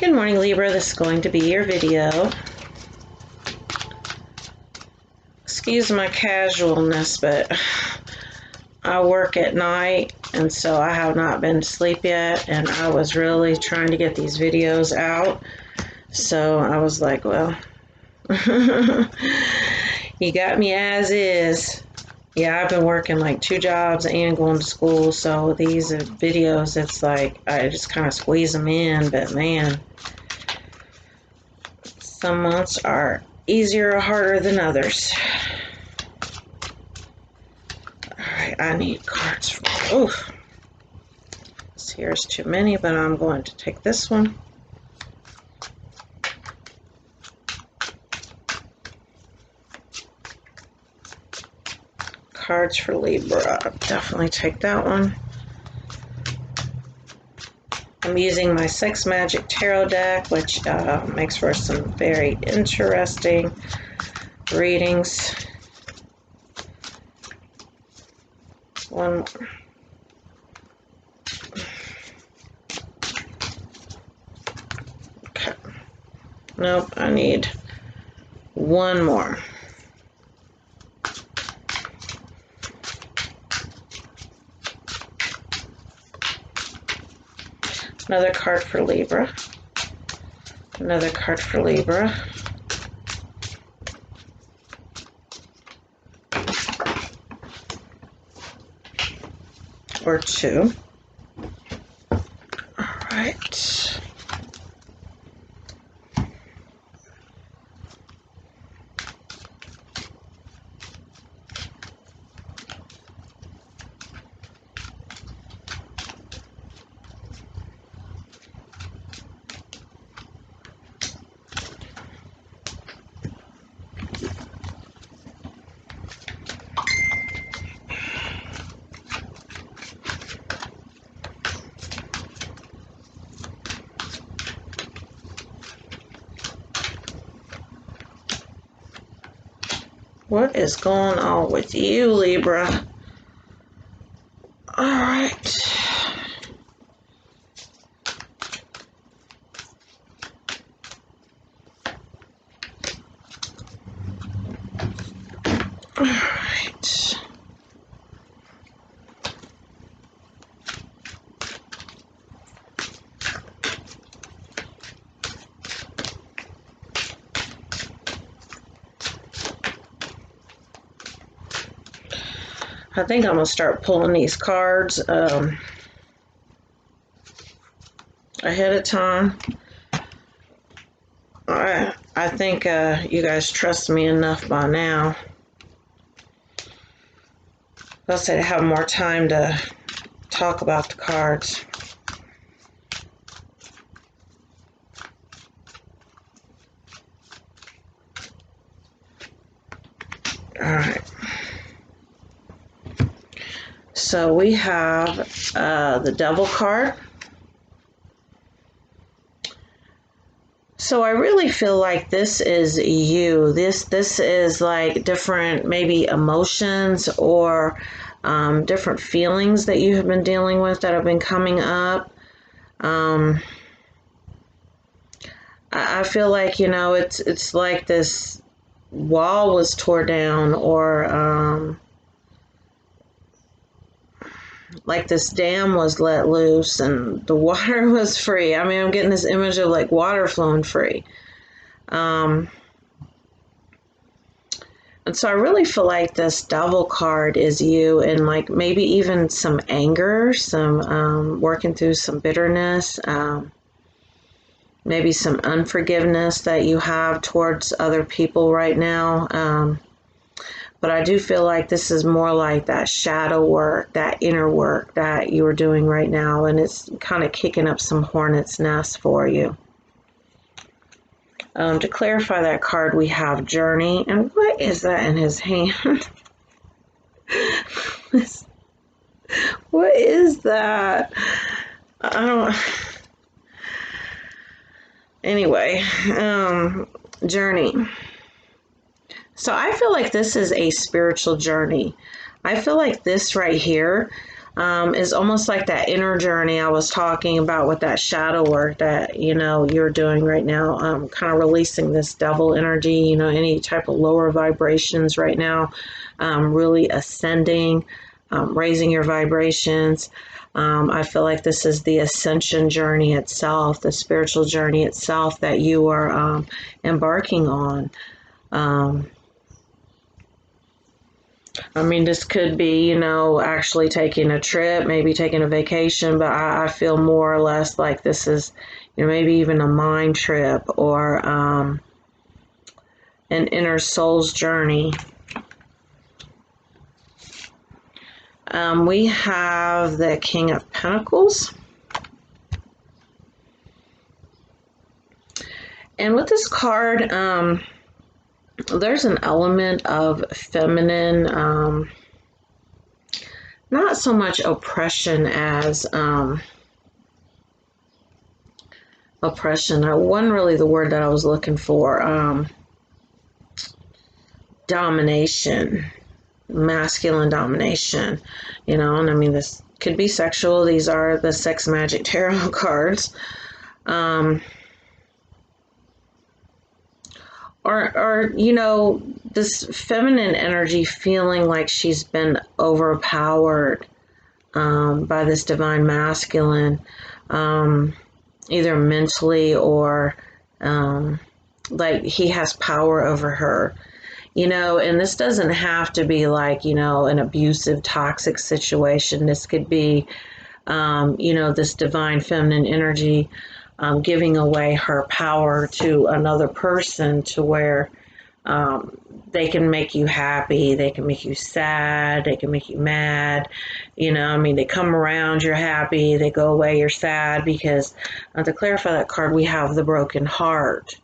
Good morning, Libra. This is going to be your video. Excuse my casualness, but I work at night, and so I have not been to sleep yet, and I was really trying to get these videos out. So I was like, well, you got me as is. Yeah, I've been working like 2 jobs and going to school, so these videos, it's like I just kind of squeeze them in, but man, some months are easier or harder than others. Alright, I need cards for, oof. Here's too many, but I'm going to take this one. Cards for Libra. I'll definitely take that one. I'm using my Sex Magic Tarot deck, which makes for some very interesting readings. One more. Okay. Nope, I need one more. Another card for Libra. Another card for Libra. Or 2. All right. What is going on with you, Libra? All right. All right. I think I'm going to start pulling these cards ahead of time. I think you guys trust me enough by now. I'll say to have more time to talk about the cards. All right. So we have the Devil card. So I really feel like this is you. This is like different maybe emotions or different feelings that you have been dealing with that have been coming up. I feel like, you know, it's like this wall was tore down, or like this dam was let loose and the water was free. I mean, I'm getting this image of like water flowing free. And so I really feel like this Devil card is you, and like maybe even some anger, some working through some bitterness, maybe some unforgiveness that you have towards other people right now. But I do feel like this is more like that shadow work, that inner work that you are doing right now, and it's kind of kicking up some hornet's nest for you. To clarify that card, we have Journey. And what is that in his hand? What is that? I don't... Anyway, Journey. So I feel like this is a spiritual journey. I feel like this right here, is almost like that inner journey I was talking about with that shadow work that, you know, you're doing right now, kind of releasing this devil energy, you know, any type of lower vibrations right now, really ascending, raising your vibrations. I feel like this is the ascension journey itself, the spiritual journey itself that you are embarking on. I mean, this could be, you know, actually taking a trip, maybe taking a vacation, but I feel more or less like this is, you know, maybe even a mind trip or an inner soul's journey. We have the King of Pentacles. And with this card, there's an element of feminine, not so much oppression as oppression. That wasn't really the word that I was looking for. Domination, masculine domination, you know, and I mean, this could be sexual. These are the Sex Magic Tarot cards. Or, you know, this feminine energy feeling like she's been overpowered by this divine masculine, either mentally or like he has power over her, you know, and this doesn't have to be like, you know, an abusive, toxic situation. This could be, you know, this divine feminine energy giving away her power to another person to where they can make you happy, they can make you sad, they can make you mad, you know, I mean, they come around, you're happy, they go away, you're sad, because to clarify that card, we have the broken heart.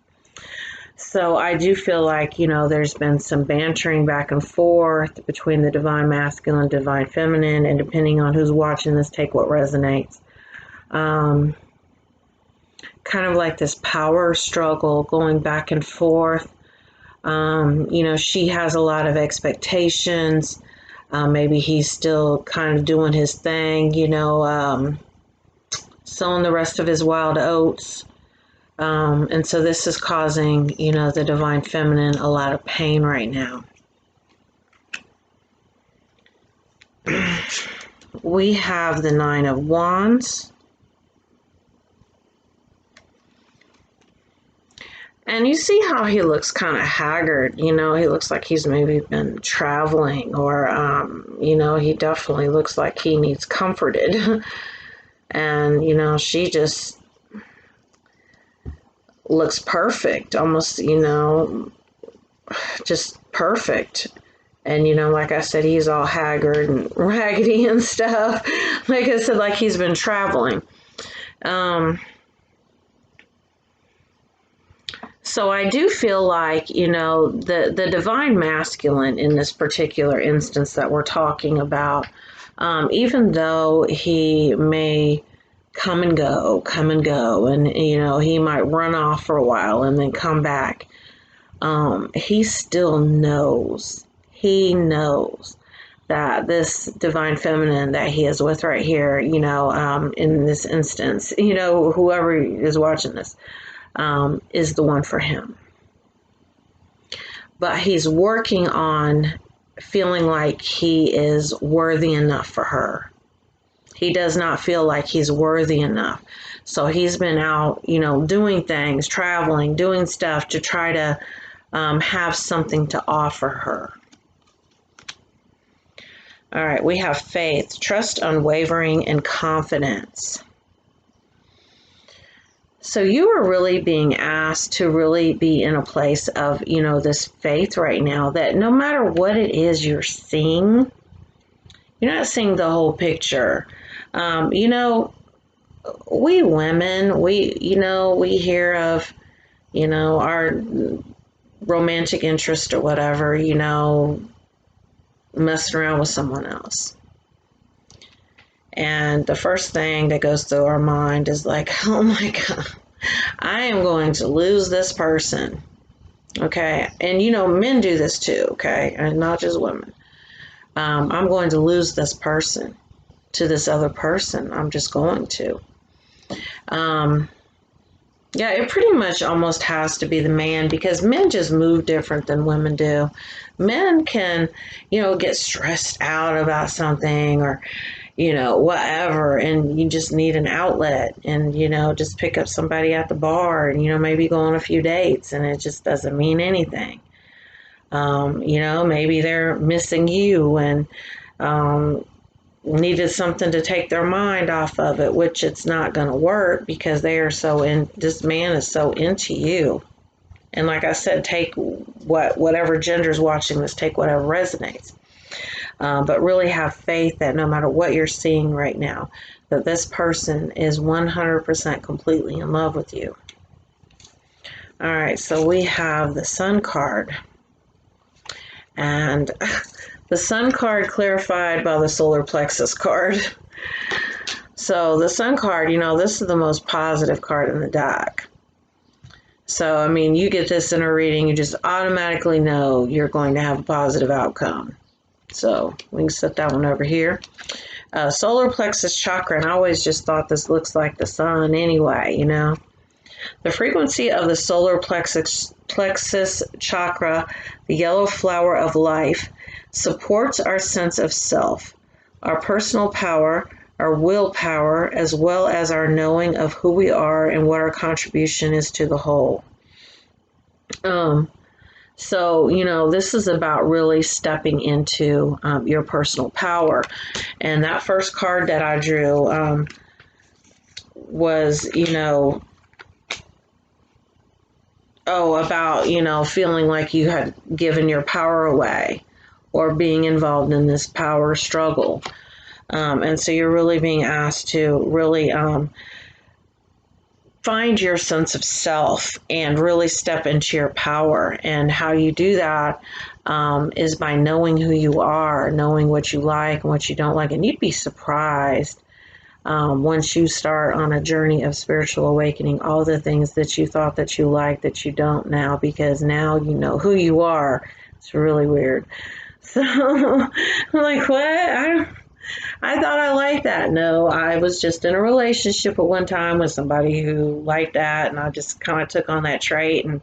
So I do feel like, you know, there's been some bantering back and forth between the divine masculine and divine feminine, and depending on who's watching this, take what resonates. Kind of like this power struggle going back and forth. You know, she has a lot of expectations. Maybe he's still kind of doing his thing, you know, sowing the rest of his wild oats. And so this is causing, you know, the divine feminine a lot of pain right now. We have the Nine of Wands. And you see how he looks kind of haggard, you know, he looks like he's maybe been traveling, or, you know, he definitely looks like he needs comforted. And, you know, she just looks perfect, almost, you know, just perfect. And, you know, like I said, he's all haggard and raggedy and stuff. Like I said, like he's been traveling. So I do feel like, you know, the divine masculine in this particular instance that we're talking about, even though he may come and go, and, you know, he might run off for a while and then come back, he still knows, that this divine feminine that he is with right here, you know, in this instance, you know, whoever is watching this, is the one for him. But he's working on feeling like he is worthy enough for her. He does not feel like he's worthy enough. So he's been out, you know, doing things, traveling, doing stuff to try to have something to offer her. All right, we have faith, trust, unwavering, and confidence. So you are really being asked to really be in a place of, you know, this faith right now, that no matter what it is you're seeing, you're not seeing the whole picture. You know, we women, you know, we hear of, you know, our romantic interest or whatever, you know, messing around with someone else. And the first thing that goes through our mind is like, oh my God, I am going to lose this person. Okay. And, you know, men do this too. Okay. And not just women. I'm going to lose this person. to this other person. I'm just going to. Yeah, it pretty much almost has to be the man, because men just move different than women do. Men can, get stressed out about something, or, whatever, and you just need an outlet, and, just pick up somebody at the bar and, maybe go on a few dates, and it just doesn't mean anything. Maybe they're missing you and needed something to take their mind off of it, which it's not going to work, because this man is so into you. And like I said, take whatever gender's watching this, take whatever resonates. But really have faith that no matter what you're seeing right now, that this person is 100% completely in love with you. All right, so we have the Sun card. And the Sun card clarified by the Solar Plexus card. So the Sun card, this is the most positive card in the deck. So, I mean, you get this in a reading, you just automatically know you're going to have a positive outcome. So we can set that one over here. Solar Plexus Chakra, and I always just thought this looks like the sun anyway, The frequency of the Solar Plexus Chakra, the yellow flower of life, supports our sense of self, our personal power, our willpower, as well as our knowing of who we are and what our contribution is to the whole. So, this is about really stepping into your personal power. And that first card that I drew was, about, feeling like you had given your power away, or being involved in this power struggle. And so you're really being asked to really find your sense of self and really step into your power. And how you do that is by knowing who you are, knowing what you like and what you don't like. And you'd be surprised once you start on a journey of spiritual awakening, all the things that you thought that you liked that you don't now, because now you know who you are. It's really weird. So I'm like, what? I thought I liked that. No, I was just in a relationship at one time with somebody who liked that, and I just kind of took on that trait, and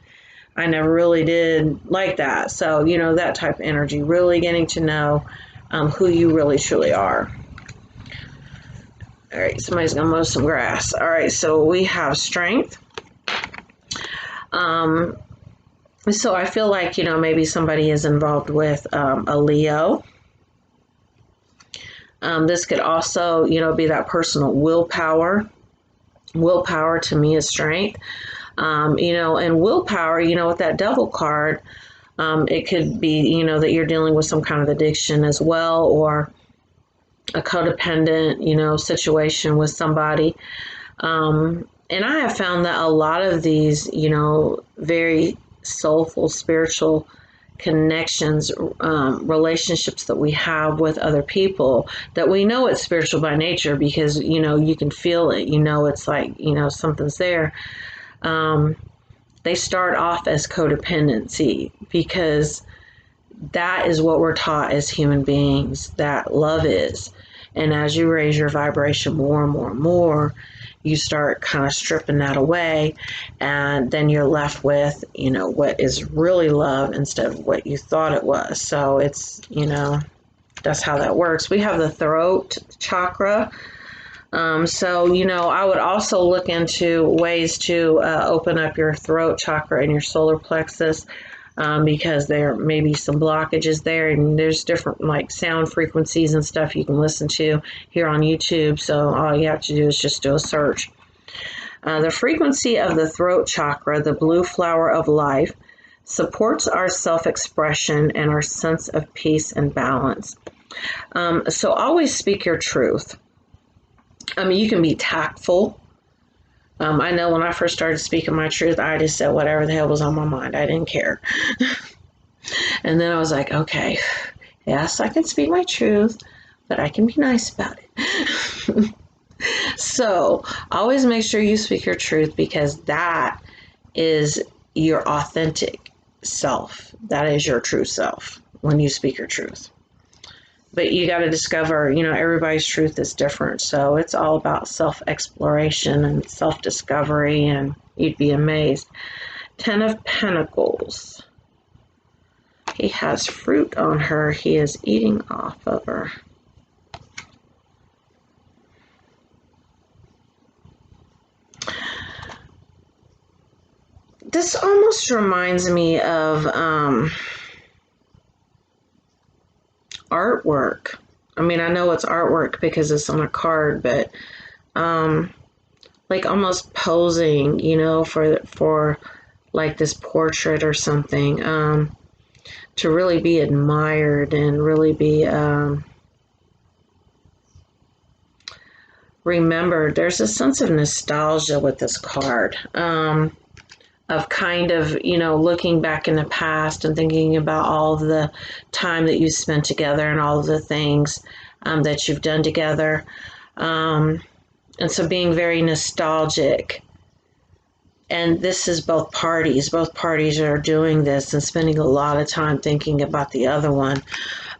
I never really did like that. So, that type of energy, really getting to know who you really truly are. All right, somebody's going to mow some grass. All right, so we have strength. So I feel like, maybe somebody is involved with a Leo. This could also, be that personal willpower. Willpower to me is strength. And willpower, with that Devil card, it could be, that you're dealing with some kind of addiction as well, or a codependent, situation with somebody. And I have found that a lot of these, very soulful, spiritual connections, relationships that we have with other people, that we know it's spiritual by nature, because, you can feel it, it's like, something's there. They start off as codependency, because that is what we're taught as human beings that love is. And as you raise your vibration more and more and more, you start kind of stripping that away, and then you're left with, what is really love instead of what you thought it was. So it's, that's how that works. We have the throat chakra. So, I would also look into ways to open up your throat chakra and your solar plexus, because there may be some blockages there, and there's different like sound frequencies and stuff you can listen to here on YouTube. So all you have to do is just do a search. The frequency of the throat chakra, the blue flower of life, supports our self-expression and our sense of peace and balance. So always speak your truth. You can be tactful. I know when I first started speaking my truth, I just said whatever the hell was on my mind. I didn't care. And then I was like, okay, yes, I can speak my truth, but I can be nice about it. So always make sure you speak your truth, because that is your authentic self. That is your true self when you speak your truth. but you got to discover, you know, everybody's truth is different. So it's all about self-exploration and self-discovery, and you'd be amazed. 10 of Pentacles. He has fruit on her. He is eating off of her. This almost reminds me of artwork. I mean, I know it's artwork because it's on a card, but like almost posing, you know, for like this portrait or something, to really be admired and really be remembered. There's a sense of nostalgia with this card, of kind of, you know, looking back in the past and thinking about all of the time that you spent together and all of the things that you've done together. And so being very nostalgic. And this is both parties. Both parties are doing this and spending a lot of time thinking about the other one.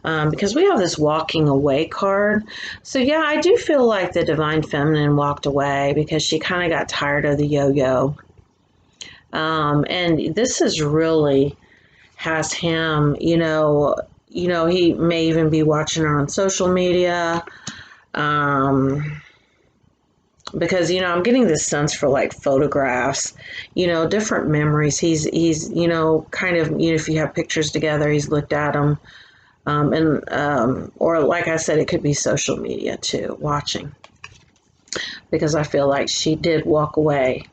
Because we have this walking away card. So yeah, I do feel like the Divine Feminine walked away because she kind of got tired of the yo-yo. And this is really has him, you know, he may even be watching her on social media. Because, you know, I'm getting this sense for like photographs, you know, different memories. He's, you know, kind of, you know, if you have pictures together, he's looked at them. Or like I said, it could be social media too, watching. Because I feel like she did walk away.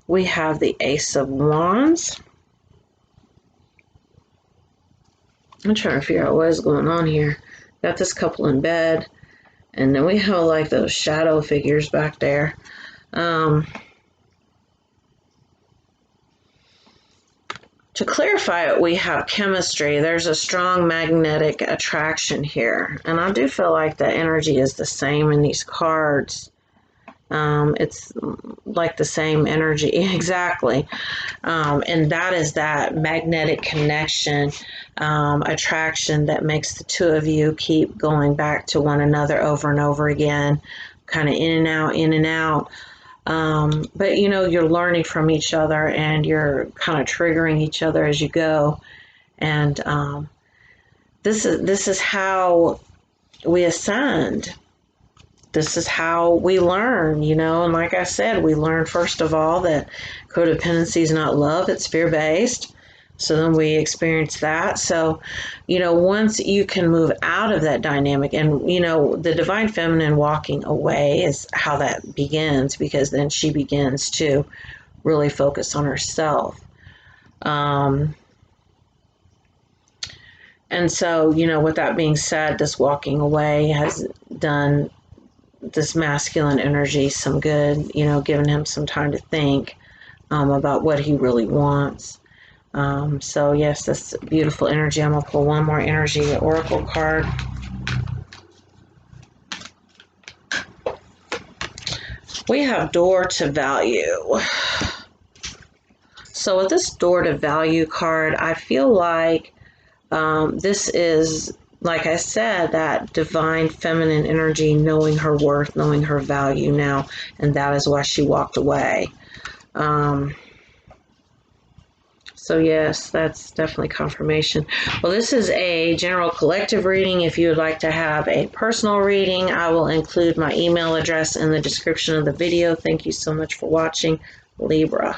We have the Ace of Wands. I'm trying to figure out what is going on here. Got this couple in bed. And then we have like those shadow figures back there. To clarify it, we have chemistry. There's a strong magnetic attraction here. And I do feel like the energy is the same in these cards. It's like the same energy, exactly. And that is that magnetic connection, attraction that makes the two of you keep going back to one another over and over again, kind of in and out, in and out. But you know, you're learning from each other and you're kind of triggering each other as you go. And this is how we ascend. This is how we learn, you know, and like I said, we learn first of all that codependency is not love, it's fear-based. So then we experience that. So, you know, once you can move out of that dynamic, and, you know, the Divine Feminine walking away is how that begins, because then she begins to really focus on herself. And so, you know, with that being said, this walking away has done this masculine energy some good, you know, giving him some time to think about what he really wants. So yes, this beautiful energy. I'm gonna pull one more energy oracle card. We have door to value. So with this door to value card, I feel like this is, like I said, that divine feminine energy, knowing her worth, knowing her value now, and that is why she walked away. So yes, that's definitely confirmation. Well, this is a general collective reading. If you would like to have a personal reading, I will include my email address in the description of the video. Thank you so much for watching, Libra.